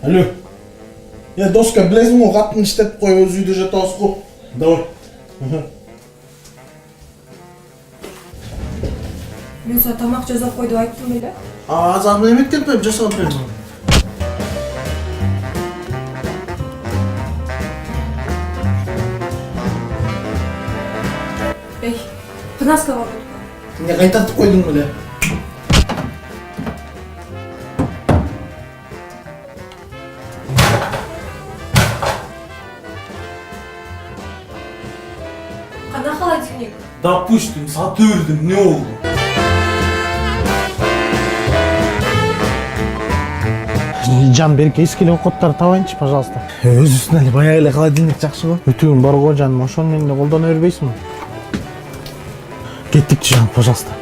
Алло. Доска, білесің ғой, қатын іштеп қой, өз үйде жатасыз ғой. Давай. Мен саған тамақ жасап қой деп айттым беле? Азамын еметкен пәм, жасап пәм. Ей, қынаска бар болды. Не қайтартып қойдың біле? Қана холодильник? Допустим, сатырдым, не oldu? Жан, берке ескелеу кодтарды табайынчы, пожалуйста. Өзүсүн эле баягы эле холодильник жакшы го. Үтүгүң бар го жаным, ошону эмне колдоно бербейсиңби? Кеттикчи жан, пожалуйста.